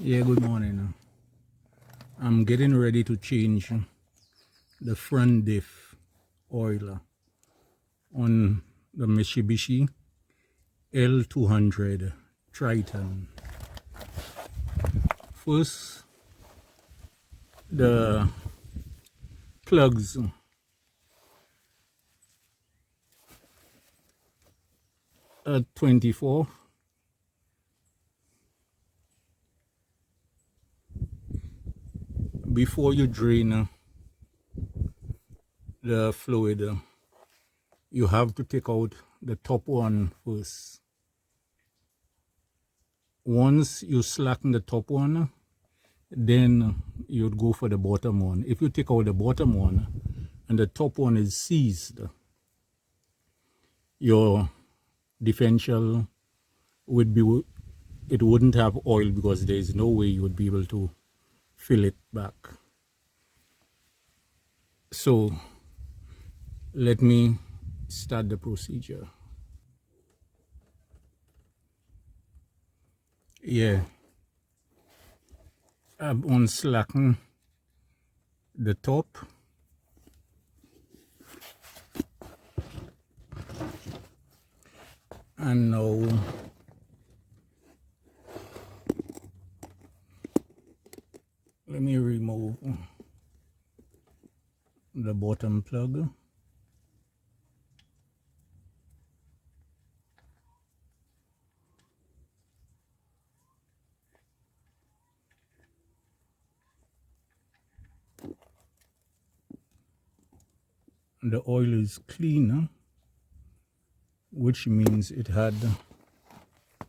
Yeah, good morning. I'm getting ready to change the front diff oil on the Mitsubishi L200 Triton. First, the plugs at 24. Before you drain the fluid, you have to take out the top one first. Once you slacken the top one, then you'd go for the bottom one. If you take out the bottom one and the top one is seized, your differential would be, it wouldn't have oil because there is no way you would be able to fill it back. So let me start the procedure. Yeah, I've unslackened the top. And now let me remove the bottom plug. The oil is clean, which means it had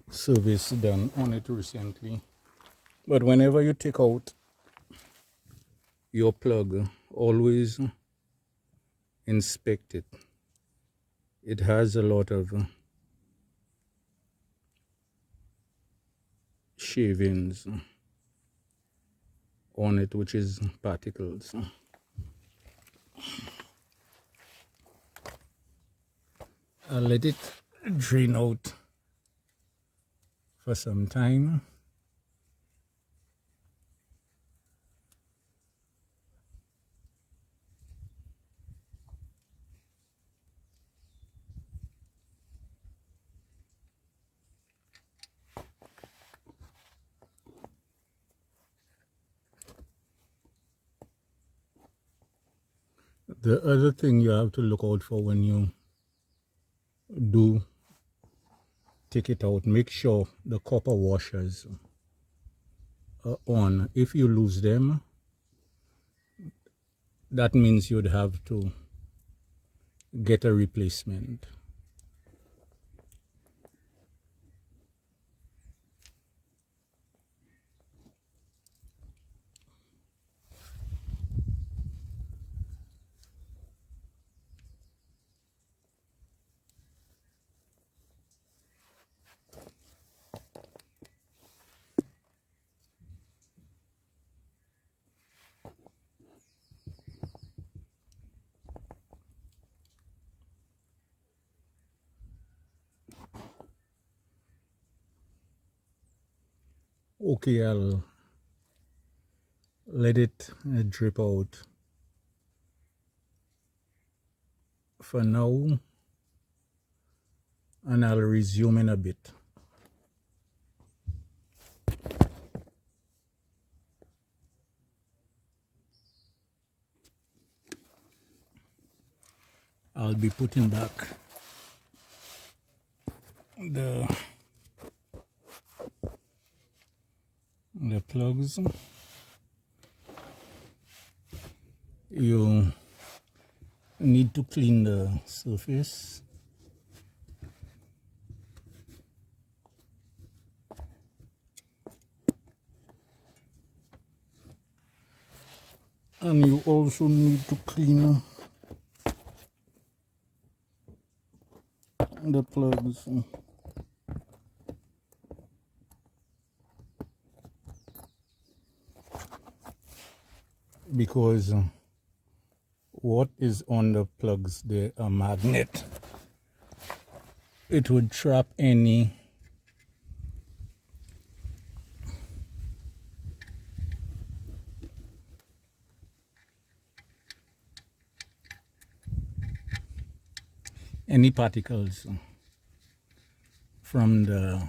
service done on it recently. But whenever you take out your plug, always inspect it. It has a lot of shavings on it, which is particles. I'll let it drain out for some time. The other thing you have to look out for when you do take it out, make sure the copper washers are on. If you lose them, that means you'd have to get a replacement. Okay, I'll let it drip out for now, and I'll resume in a bit. I'll be putting back the plugs. You need to clean the surface. And you also need to clean the plugs. Because what is on the plugs, they're a magnet. It would trap any any particles from the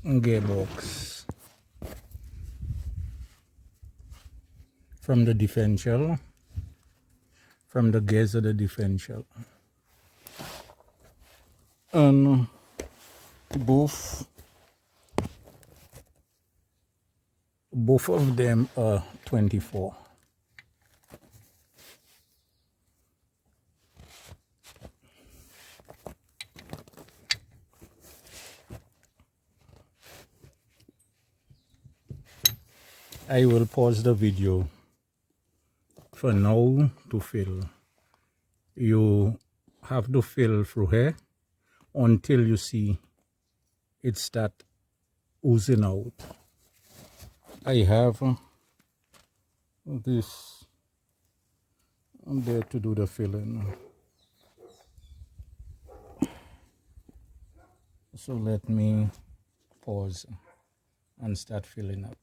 gearbox, from the differential, from the gears of the differential. And both of them are 24. I will pause the video for now to fill. You have to fill through here until you see it start oozing out. I have this there to do the filling. So let me pause and start filling up.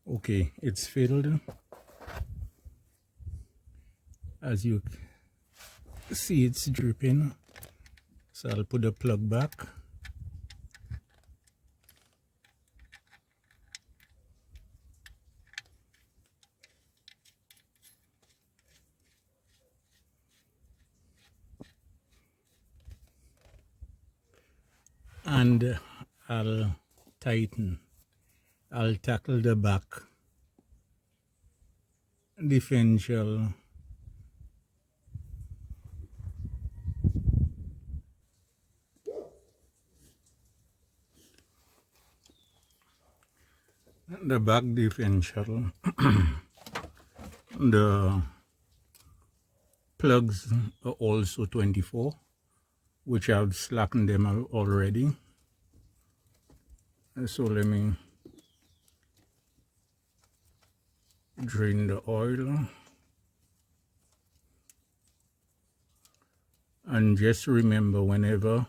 Okay, it's filled. As you see, it's dripping. So I'll put the plug back. And I'll tighten. I'll tackle the back differential. The back differential. The plugs are also 24, which I've slackened them already. So let me drain the oil. And just remember, whenever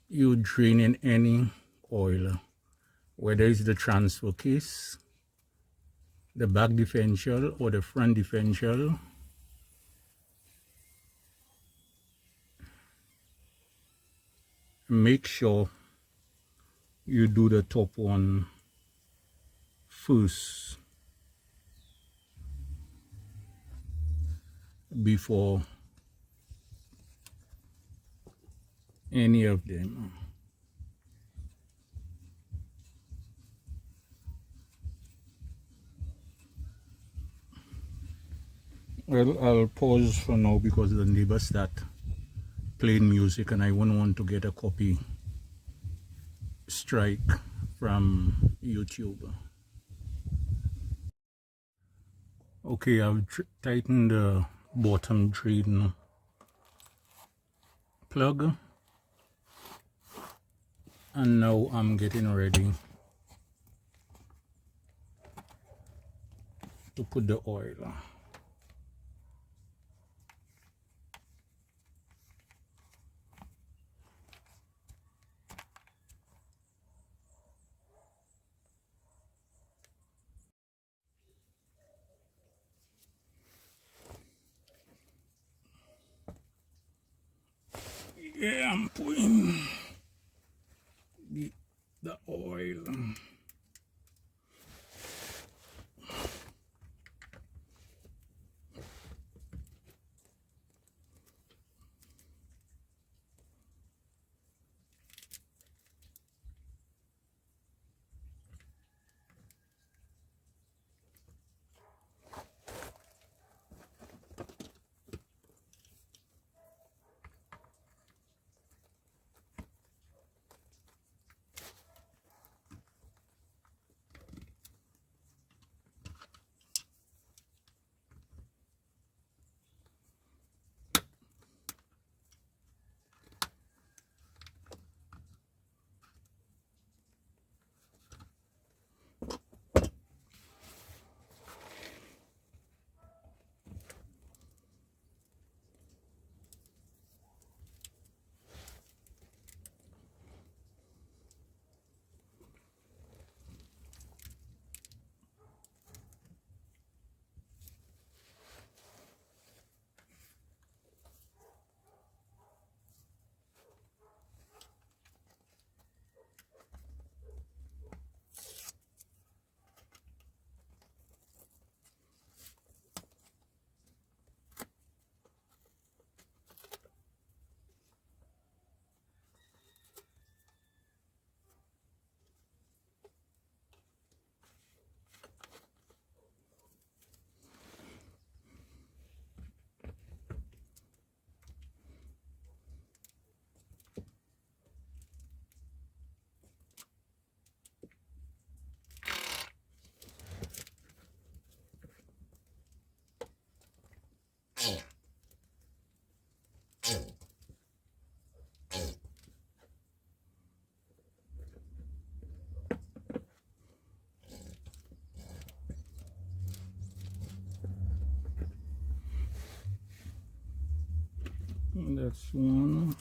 you drain in any oil, whether it's the transfer case, the back differential, or the front differential, make sure you do the top one first before any of them. Well, I'll pause for now because the neighbors start playing music and I wouldn't want to get a copy strike from YouTube. Okay, I've tightened the bottom drain plug and now I'm getting ready to put the oil. Yeah, I'm putting the oil. That's one.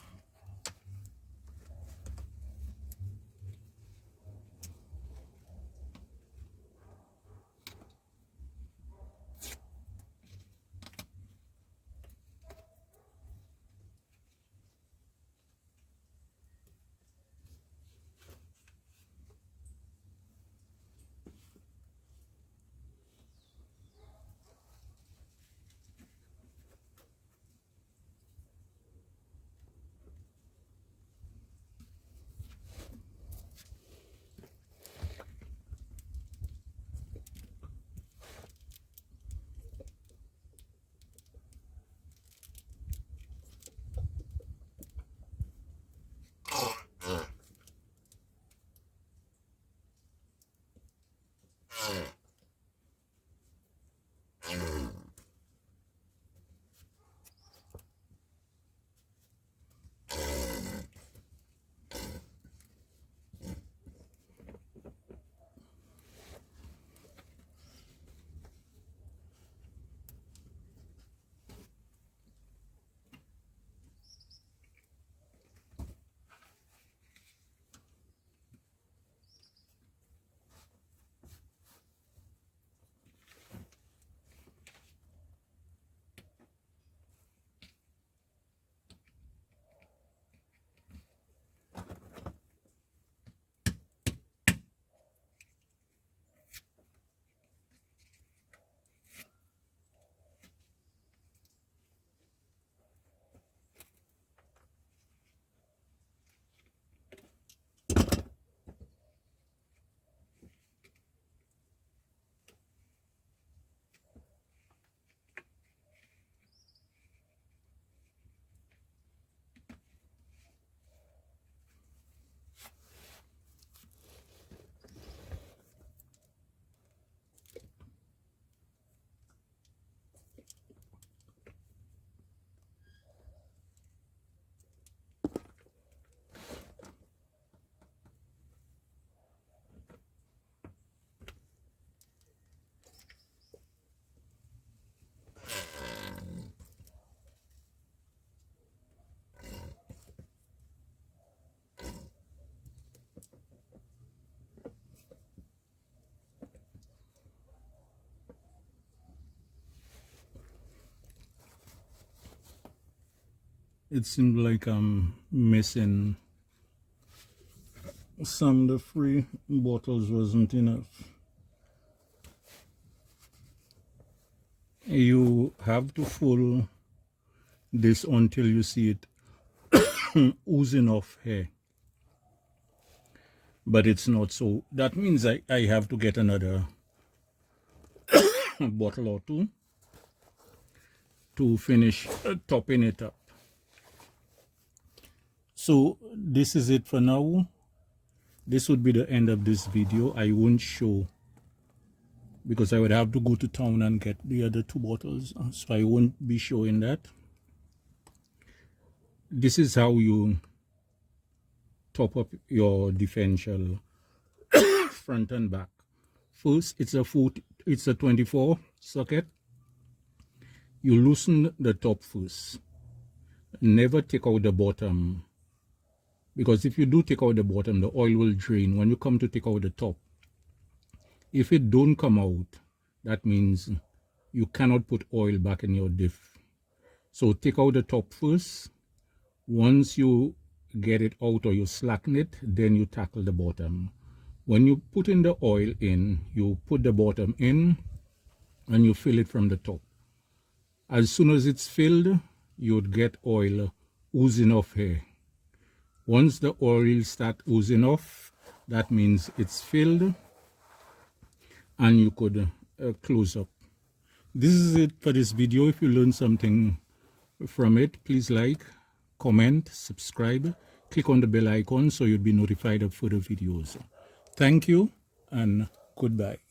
It seemed like I'm missing some of the free bottles wasn't enough. You have to full this until you see it oozing off here. But it's not, so that means I have to get another bottle or two to finish topping it up. So this is it for now. This would be the end of this video. I won't show because I would have to go to town and get the other two bottles, so I won't be showing that. This is how you top up your differential front and back. First, it's a 24 socket. You loosen the top first. Never take out the bottom, because if you do take out the bottom, the oil will drain when you come to take out the top. If it don't come out, that means you cannot put oil back in your diff. So take out the top first. Once you get it out or you slacken it, then you tackle the bottom. When you put in the oil in, you put the bottom in and you fill it from the top. As soon as it's filled, you'd get oil oozing off here. Once the oil starts oozing off, that means it's filled and you could close up. This is it for this video. If you learned something from it, please like, comment, subscribe, click on the bell icon so you'll be notified of further videos. Thank you and goodbye.